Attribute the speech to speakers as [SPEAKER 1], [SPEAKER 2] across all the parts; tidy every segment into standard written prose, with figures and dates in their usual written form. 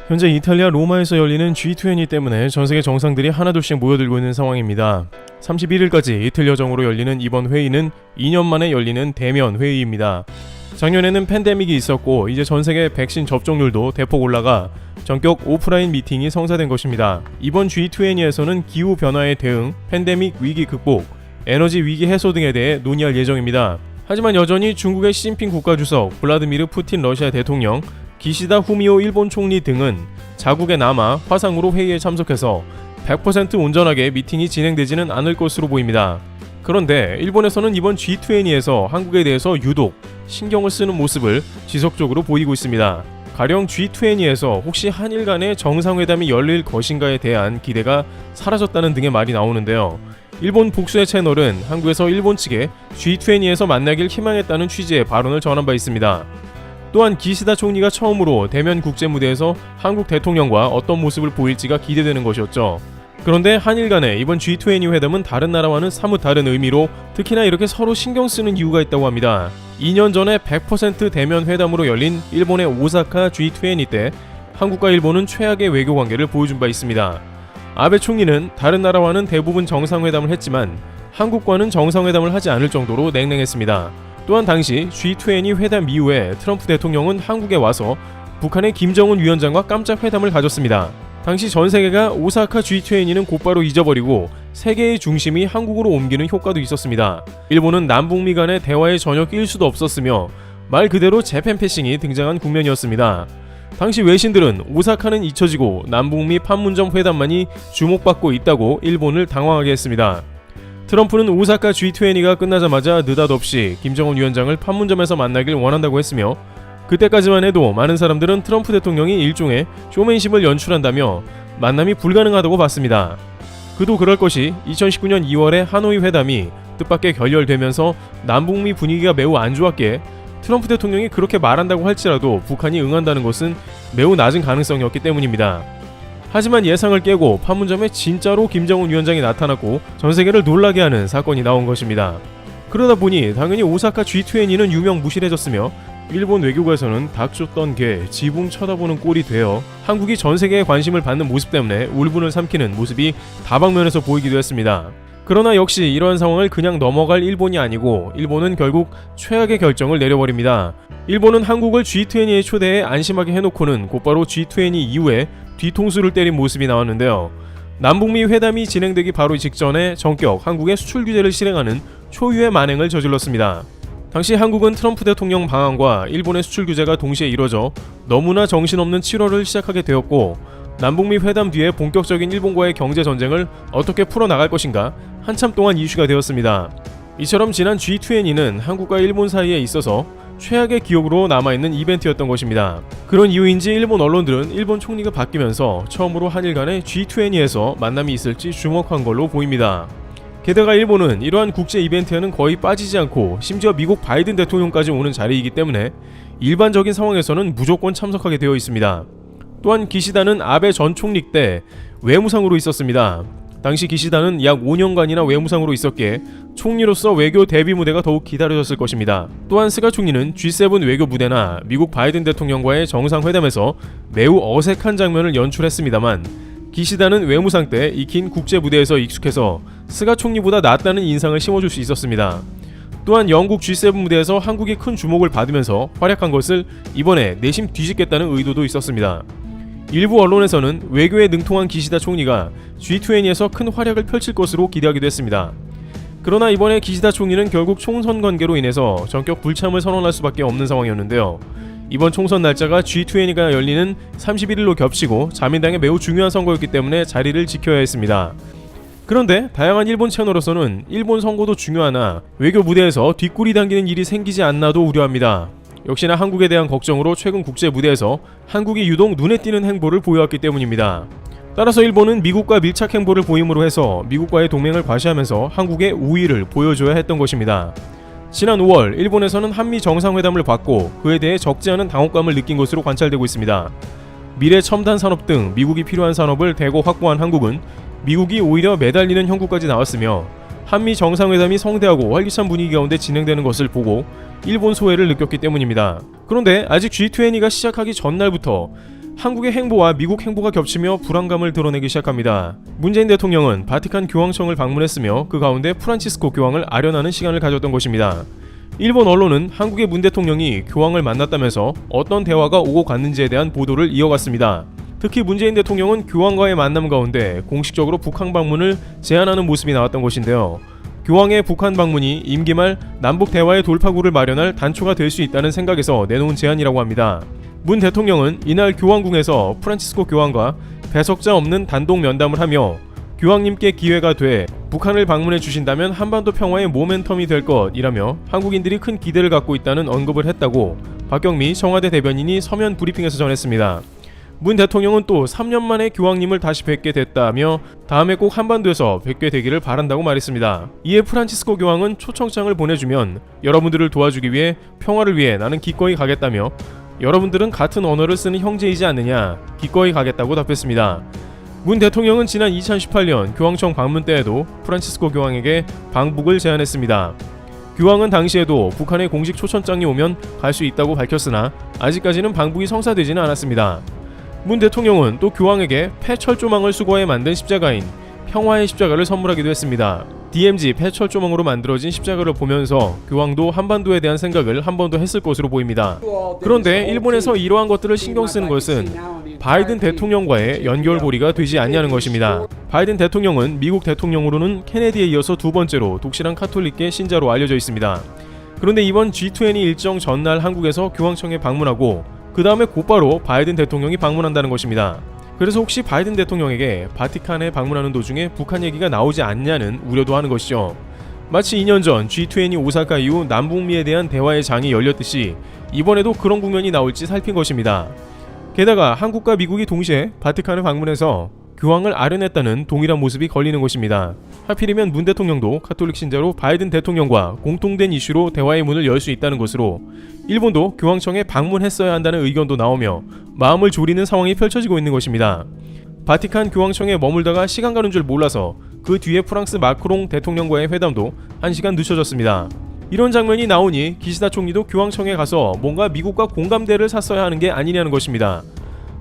[SPEAKER 1] 현재 이탈리아 로마에서 열리는 G20 때문에 전세계 정상들이 하나둘씩 모여들고 있는 상황입니다. 31일까지 이틀 여정으로 열리는 이번 회의는 2년 만에 열리는 대면 회의입니다. 작년에는 팬데믹이 있었고 이제 전세계 백신 접종률도 대폭 올라가 전격 오프라인 미팅이 성사된 것입니다. 이번 G20에서는 기후변화에 대응, 팬데믹 위기 극복, 에너지 위기 해소 등에 대해 논의할 예정입니다. 하지만 여전히 중국의 시진핑 국가주석, 블라드미르 푸틴 러시아 대통령, 기시다 후미오 일본 총리 등은 자국에 남아 화상으로 회의에 참석해서 100% 온전하게 미팅이 진행되지는 않을 것으로 보입니다. 그런데 일본에서는 이번 G20에서 한국에 대해서 유독 신경을 쓰는 모습을 지속적으로 보이고 있습니다. 가령 G20에서 혹시 한일 간의 정상회담이 열릴 것인가에 대한 기대가 사라졌다는 등의 말이 나오는데요. 일본 복수의 채널은 한국에서 일본 측에 G20에서 만나길 희망했다는 취지의 발언을 전한 바 있습니다. 또한 기시다 총리가 처음으로 대면 국제 무대에서 한국 대통령과 어떤 모습을 보일지가 기대되는 것이었죠. 그런데 한일 간의 이번 G20 회담은 다른 나라와는 사뭇 다른 의미로 특히나 이렇게 서로 신경 쓰는 이유가 있다고 합니다. 2년 전에 100% 대면 회담으로 열린 일본의 오사카 G20 때 한국과 일본은 최악의 외교 관계를 보여준 바 있습니다. 아베 총리는 다른 나라와는 대부분 정상회담을 했지만 한국과는 정상회담을 하지 않을 정도로 냉랭했습니다. 또한 당시 G20 회담 이후에 트럼프 대통령은 한국에 와서 북한의 김정은 위원장과 깜짝 회담을 가졌습니다. 당시 전 세계가 오사카 G20는 곧바로 잊어버리고 세계의 중심이 한국으로 옮기는 효과도 있었습니다. 일본은 남북미 간의 대화에 전혀 끼일 수도 없었으며 말 그대로 재팬 패싱이 등장한 국면이었습니다. 당시 외신들은 오사카는 잊혀지고 남북미 판문점 회담만이 주목받고 있다고 일본을 당황하게 했습니다. 트럼프는 오사카 G20가 끝나자마자 느닷없이 김정은 위원장을 판문점에서 만나길 원한다고 했으며 그때까지만 해도 많은 사람들은 트럼프 대통령이 일종의 쇼맨십을 연출한다며 만남이 불가능하다고 봤습니다. 그도 그럴 것이 2019년 2월에 하노이 회담이 뜻밖의 결렬되면서 남북미 분위기가 매우 안 좋았기에 트럼프 대통령이 그렇게 말한다고 할지라도 북한이 응한다는 것은 매우 낮은 가능성이었기 때문입니다. 하지만 예상을 깨고 판문점에 진짜로 김정은 위원장이 나타났고 전세계를 놀라게 하는 사건이 나온 것입니다. 그러다 보니 당연히 오사카 G20는 유명무실해졌으며 일본 외교부에서는 닥쳤던 개 지붕 쳐다보는 꼴이 되어 한국이 전세계에 관심을 받는 모습 때문에 울분을 삼키는 모습이 다방면에서 보이기도 했습니다. 그러나 역시 이러한 상황을 그냥 넘어갈 일본이 아니고 일본은 결국 최악의 결정을 내려버립니다. 일본은 한국을 G20에 초대해 안심하게 해놓고는 곧바로 G20 이후에 뒤통수를 때린 모습이 나왔는데요. 남북미 회담이 진행되기 바로 직전에 전격 한국의 수출 규제를 실행하는 초유의 만행을 저질렀습니다. 당시 한국은 트럼프 대통령 방안과 일본의 수출 규제가 동시에 이뤄져 너무나 정신없는 7월을 시작하게 되었고 남북미 회담 뒤에 본격적인 일본과의 경제 전쟁을 어떻게 풀어나갈 것인가 한참 동안 이슈가 되었습니다. 이처럼 지난 G20는 한국과 일본 사이에 있어서 최악의 기억으로 남아있는 이벤트였던 것입니다. 그런 이유인지 일본 언론들은 일본 총리가 바뀌면서 처음으로 한일 간의 G20에서 만남이 있을지 주목한 걸로 보입니다. 게다가 일본은 이러한 국제 이벤트에는 거의 빠지지 않고 심지어 미국 바이든 대통령까지 오는 자리이기 때문에 일반적인 상황에서는 무조건 참석하게 되어 있습니다. 또한 기시다는 아베 전 총리 때 외무상으로 있었습니다. 당시 기시다는 약 5년간이나 외무상으로 있었기에 총리로서 외교 대비 무대가 더욱 기다려졌을 것입니다. 또한 스가 총리는 G7 외교 무대나 미국 바이든 대통령과의 정상회담에서 매우 어색한 장면을 연출했습니다만 기시다는 외무상 때 익힌 국제 무대에서 익숙해서 스가 총리보다 낫다는 인상을 심어줄 수 있었습니다. 또한 영국 G7 무대에서 한국이 큰 주목을 받으면서 활약한 것을 이번에 내심 뒤집겠다는 의도도 있었습니다. 일부 언론에서는 외교에 능통한 기시다 총리가 G20에서 큰 활약을 펼칠 것으로 기대하기도 했습니다. 그러나 이번에 기시다 총리는 결국 총선 관계로 인해서 전격 불참을 선언할 수밖에 없는 상황이었는데요. 이번 총선 날짜가 G20가 열리는 31일로 겹치고 자민당의 매우 중요한 선거였기 때문에 자리를 지켜야 했습니다. 그런데 다양한 일본 채널에서는 일본 선거도 중요하나 외교 무대에서 뒷구리 당기는 일이 생기지 않나도 우려합니다. 역시나 한국에 대한 걱정으로 최근 국제 무대에서 한국이 유독 눈에 띄는 행보를 보여왔기 때문입니다. 따라서 일본은 미국과 밀착 행보를 보임으로 해서 미국과의 동맹을 과시하면서 한국의 우위를 보여줘야 했던 것입니다. 지난 5월 일본에서는 한미 정상회담을 받고 그에 대해 적지 않은 당혹감을 느낀 것으로 관찰되고 있습니다. 미래 첨단 산업 등 미국이 필요한 산업을 대거 확보한 한국은 미국이 오히려 매달리는 형국까지 나왔으며 한미 정상회담이 성대하고 활기찬 분위기 가운데 진행되는 것을 보고 일본 소외를 느꼈기 때문입니다. 그런데 아직 G20가 시작하기 전날부터 한국의 행보와 미국 행보가 겹치며 불안감을 드러내기 시작합니다. 문재인 대통령은 바티칸 교황청을 방문했으며 그 가운데 프란치스코 교황을 아련하는 시간을 가졌던 것입니다. 일본 언론은 한국의 문 대통령이 교황을 만났다면서 어떤 대화가 오고 갔는지에 대한 보도를 이어갔습니다. 특히 문재인 대통령은 교황과의 만남 가운데 공식적으로 북한 방문을 제안하는 모습이 나왔던 것인데요. 교황의 북한 방문이 임기 말 남북 대화의 돌파구를 마련할 단초가 될 수 있다는 생각에서 내놓은 제안이라고 합니다. 문 대통령은 이날 교황궁에서 프란치스코 교황과 배석자 없는 단독 면담을 하며 교황님께 기회가 돼 북한을 방문해 주신다면 한반도 평화의 모멘텀이 될 것이라며 한국인들이 큰 기대를 갖고 있다는 언급을 했다고 박경미 청와대 대변인이 서면 브리핑에서 전했습니다. 문 대통령은 또 3년 만에 교황님을 다시 뵙게 됐다며 다음에 꼭 한반도에서 뵙게 되기를 바란다고 말했습니다. 이에 프란치스코 교황은 초청장을 보내주면 여러분들을 도와주기 위해 평화를 위해 나는 기꺼이 가겠다며 여러분들은 같은 언어를 쓰는 형제이지 않느냐 기꺼이 가겠다고 답했습니다. 문 대통령은 지난 2018년 교황청 방문 때에도 프란치스코 교황에게 방북을 제안했습니다. 교황은 당시에도 북한의 공식 초청장이 오면 갈 수 있다고 밝혔으나 아직까지는 방북이 성사되지는 않았습니다. 문 대통령은 또 교황에게 폐철조망을 수거해 만든 십자가인 평화의 십자가를 선물하기도 했습니다. DMZ 폐철조망으로 만들어진 십자가를 보면서 교황도 한반도에 대한 생각을 한 번 더 했을 것으로 보입니다. 그런데 일본에서 이러한 것들을 신경 쓰는 것은 바이든 대통령과의 연결고리가 되지 않냐는 것입니다. 바이든 대통령은 미국 대통령으로는 케네디에 이어서 두 번째로 독실한 카톨릭계 신자로 알려져 있습니다. 그런데 이번 G20 일정 전날 한국에서 교황청에 방문하고 그 다음에 곧바로 바이든 대통령이 방문한다는 것입니다. 그래서 혹시 바이든 대통령에게 바티칸에 방문하는 도중에 북한 얘기가 나오지 않냐는 우려도 하는 것이죠. 마치 2년 전 G20 오사카 이후 남북미에 대한 대화의 장이 열렸듯이 이번에도 그런 국면이 나올지 살핀 것입니다. 게다가 한국과 미국이 동시에 바티칸을 방문해서 교황을 아련했다는 동일한 모습이 걸리는 것입니다. 하필이면 문 대통령도 카톨릭 신자로 바이든 대통령과 공통된 이슈로 대화의 문을 열 수 있다는 것으로 일본도 교황청에 방문했어야 한다는 의견도 나오며 마음을 졸이는 상황이 펼쳐지고 있는 것입니다. 바티칸 교황청에 머물다가 시간 가는 줄 몰라서 그 뒤에 프랑스 마크롱 대통령과의 회담도 1시간 늦춰졌습니다. 이런 장면이 나오니 기시다 총리도 교황청에 가서 뭔가 미국과 공감대를 샀어야 하는 게 아니냐는 것입니다.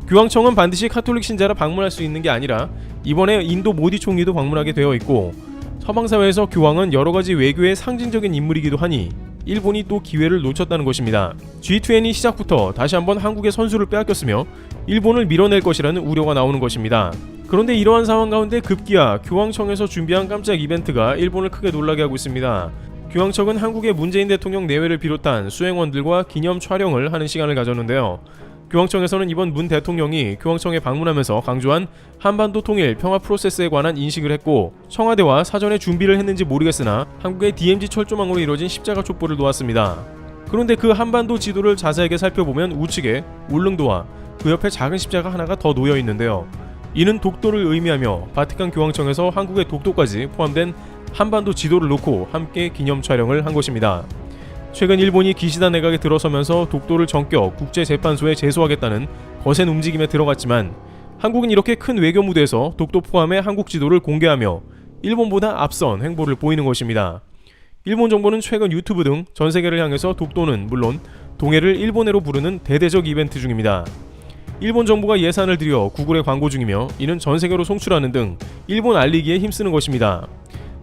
[SPEAKER 1] 교황청은 반드시 카톨릭 신자라 방문할 수 있는 게 아니라 이번에 인도 모디 총리도 방문하게 되어 있고 서방사회에서 교황은 여러가지 외교의 상징적인 인물이기도 하니 일본이 또 기회를 놓쳤다는 것입니다. G20 시작부터 다시 한번 한국의 선수를 빼앗겼으며 일본을 밀어낼 것이라는 우려가 나오는 것입니다. 그런데 이러한 상황 가운데 급기야 교황청에서 준비한 깜짝 이벤트가 일본을 크게 놀라게 하고 있습니다. 교황청은 한국의 문재인 대통령 내외를 비롯한 수행원들과 기념 촬영을 하는 시간을 가졌는데요. 교황청에서는 이번 문 대통령이 교황청에 방문하면서 강조한 한반도 통일 평화 프로세스에 관한 인식을 했고 청와대와 사전에 준비를 했는지 모르겠으나 한국의 DMZ 철조망으로 이루어진 십자가 촛불을 놓았습니다. 그런데 그 한반도 지도를 자세하게 살펴보면 우측에 울릉도와 그 옆에 작은 십자가 하나가 더 놓여 있는데요. 이는 독도를 의미하며 바티칸 교황청에서 한국의 독도까지 포함된 한반도 지도를 놓고 함께 기념 촬영을 한 것입니다. 최근 일본이 기시다 내각에 들어서면서 독도를 전격 국제재판소에 제소하겠다는 거센 움직임에 들어갔지만 한국은 이렇게 큰 외교 무대에서 독도 포함의 한국 지도를 공개하며 일본보다 앞선 행보를 보이는 것입니다. 일본 정부는 최근 유튜브 등 전 세계를 향해서 독도는 물론 동해를 일본해로 부르는 대대적 이벤트 중입니다. 일본 정부가 예산을 들여 구글에 광고 중이며 이는 전 세계로 송출하는 등 일본 알리기에 힘쓰는 것입니다.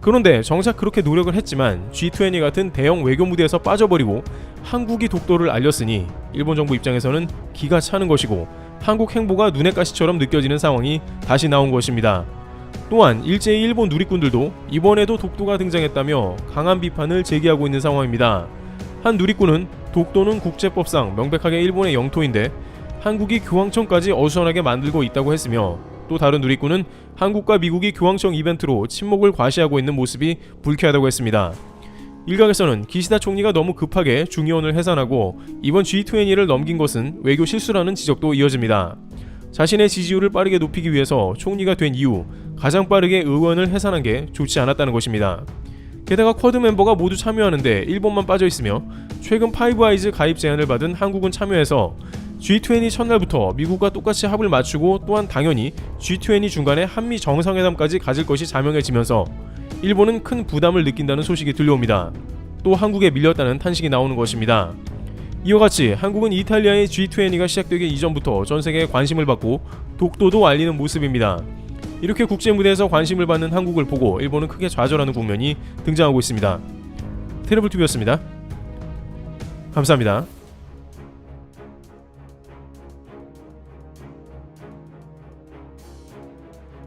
[SPEAKER 1] 그런데 정작 그렇게 노력을 했지만 G20 같은 대형 외교 무대에서 빠져버리고 한국이 독도를 알렸으니 일본 정부 입장에서는 기가 차는 것이고 한국 행보가 눈의 가시처럼 느껴지는 상황이 다시 나온 것입니다. 또한 일제히 일본 누리꾼들도 이번에도 독도가 등장했다며 강한 비판을 제기하고 있는 상황입니다. 한 누리꾼은 독도는 국제법상 명백하게 일본의 영토인데 한국이 교황청까지 어수선하게 만들고 있다고 했으며 또 다른 누리꾼은 한국과 미국이 교황청 이벤트로 침묵을 과시하고 있는 모습이 불쾌하다고 했습니다. 일각에서는 기시다 총리가 너무 급하게 중의원을 해산하고 이번 G20를 넘긴 것은 외교 실수라는 지적도 이어집니다. 자신의 지지율을 빠르게 높이기 위해서 총리가 된 이후 가장 빠르게 의원을 해산한 게 좋지 않았다는 것입니다. 게다가 쿼드 멤버가 모두 참여하는데 일본만 빠져있으며 최근 파이브아이즈 가입 제안을 받은 한국은 참여해서 G20 첫날부터 미국과 똑같이 합을 맞추고 또한 당연히 G20 중간에 한미 정상회담까지 가질 것이 자명해지면서 일본은 큰 부담을 느낀다는 소식이 들려옵니다. 또 한국에 밀렸다는 탄식이 나오는 것입니다. 이와 같이 한국은 이탈리아의 G20가 시작되기 이전부터 전 세계에 관심을 받고 독도도 알리는 모습입니다. 이렇게 국제 무대에서 관심을 받는 한국을 보고 일본은 크게 좌절하는 국면이 등장하고 있습니다. 테러블TV였습니다. 감사합니다.